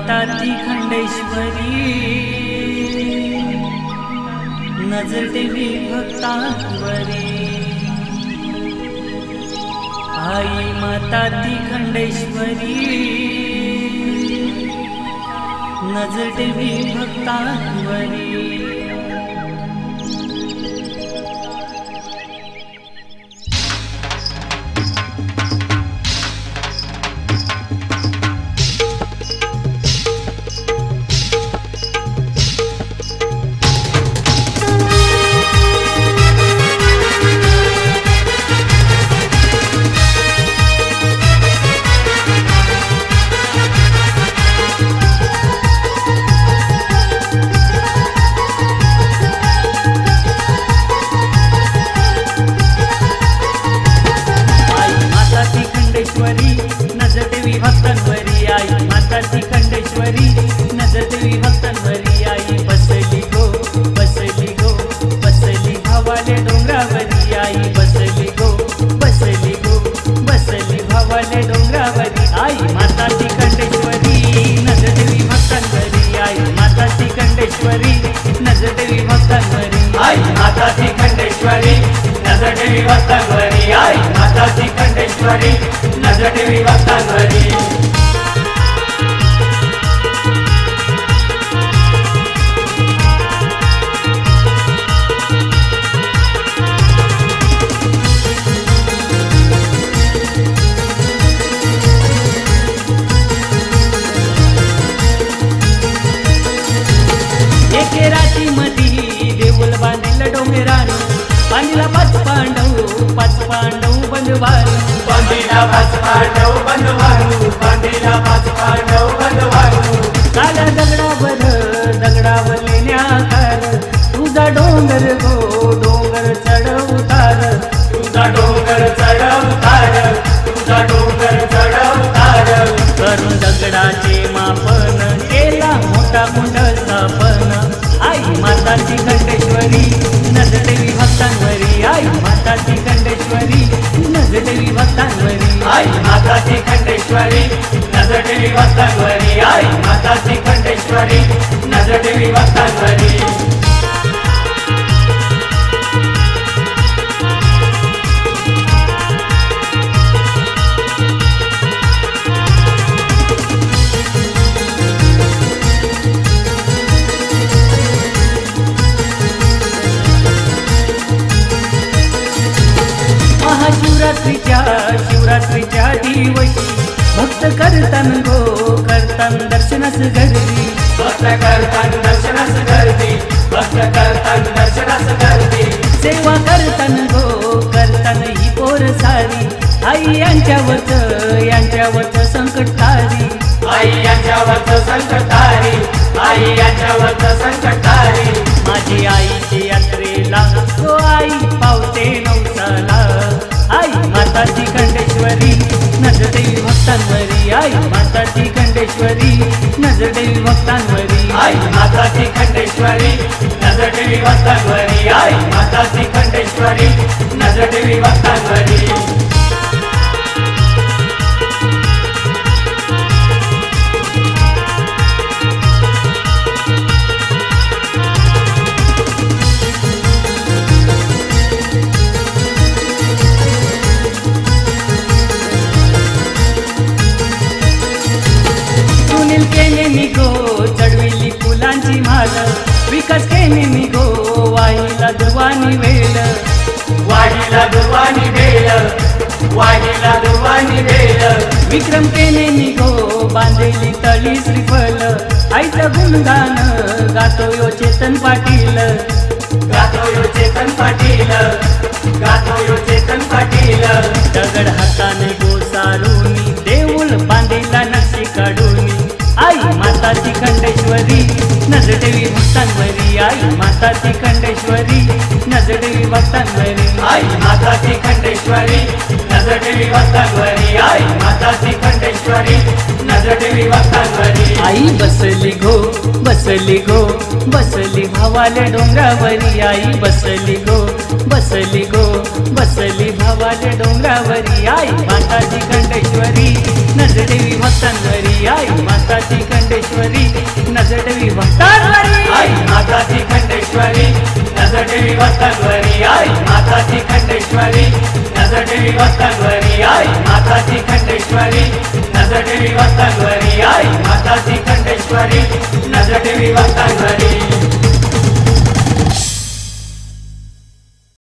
माता ती खंडेश्वरी नजर देवी भक्तांवरी। आई माता ती खंडेश्वरी नजर देवी भक्तांवरी। नजर देवी भक्तांवरी आई माता ती खंडेश्वरी नजर देवी भक्तांवरी। आई बसली गो बसली गो बसली भावाले डोंगरावरी। आई बसली गो बसली गो बसली भावाले डोंगरावरी। आई माता ती खंडेश्वरी नजर देवी भक्तांवरी। आई माता ती खंडेश्वरी नजर देवी भक्तांवरी। आई माता ती खंडेश्वरी नजर देवी भक्तांवरी। आई माता ती खंडेश्वरी नजर देवी भक्तांवरी। एके राती मधी देऊळ बांधिल डोंगरानं बांधिला पाच पांडव बंधवानु। बांधिला पाच पांडव बंधवानु बांधिला पाच पांडव बंधवानु। काळ्या दगडावर लेण्याकार तुझा डोंगर गो डोंगर चढ उतार। तुझा डोंगर चढ उतार तुझा डोंगर चढ उतार। करून दगडाचे मापन केला मोठा कुंड स्थापन। आई माता ती खंडेश्वरी नजर देवी भक्तांवरी। आई माता ती खंडेश्वरी नजर देवी भक्तांवरी। आई माता ती खंडेश्वरी नजर देवी भक्तांवरी। आई माता ती खंडेश्वरी नजर देवी भक्तांवरी। शिवरात्रीच्या दिवशी भक्त करतन गो करतन दर्शनास गर्दी। भक्त करतन दर्शनास गर्दी भक्त करतन दर्शनास गर्दी। सेवा करतन गो करतन ही पोर सारी। आई यांच्यावरच संकट तारी। आई यांच्यावरच संकट तारी आई यांच्यावरच संकट तारी। माझी आईची यात्रेला तो आई पावते नवसाला। आई माता ती खंडेश्वरी नजर देवी भक्तांवरी। आई माता ती खंडेश्वरी नजर देवी भक्तांवरी। आई माता ती खंडेश्वरी नजर देवी भक्तांवरी। आई माता ती खंडेश्वरी नजर देवी भक्तांवरी। चढविली फुलांची माल विकास केने मी गो वाहिला दुर्वानी वेल। वाहिला दुर्वानी वेल वाहिला दुर्वानी वेल। विक्रम केने मी गो बांधली तळी श्रीफल। आईचं गुणगान गातो यो चेतन पाटील। गातो यो चेतन पाटील गातो यो चेतन पाटील। दगड हाताने गो सारुनी देऊळ बांधिला नक्षी काढून। आई माता ती खंडेश्वरी नजर देवी भक्तांवरी। आई माता ती खंडेश्वरी नजर देवी भक्तांवरी। आई माता ती खंडेश्वरी नजर देवी भक्तांवरी। आई माता ती खंडेश्वरी नजर देवी भक्तांवरी। आई बसली गो बसली भावाले डोंगरावरी। आई बसली गो बसली भावाले डोंगरावरी। आई माता ती खंडेश्वरी नजर देवी भक्तांवरी। आई माता ती खंडेश्वरी खंडेश्वरी नजर ठेवी भक्तांवरी आई माताची खंडेश्वरी नजर ठेवी भक्तांवरी आई माताची खंडेश्वरी नजर ठेवी भक्तांवरी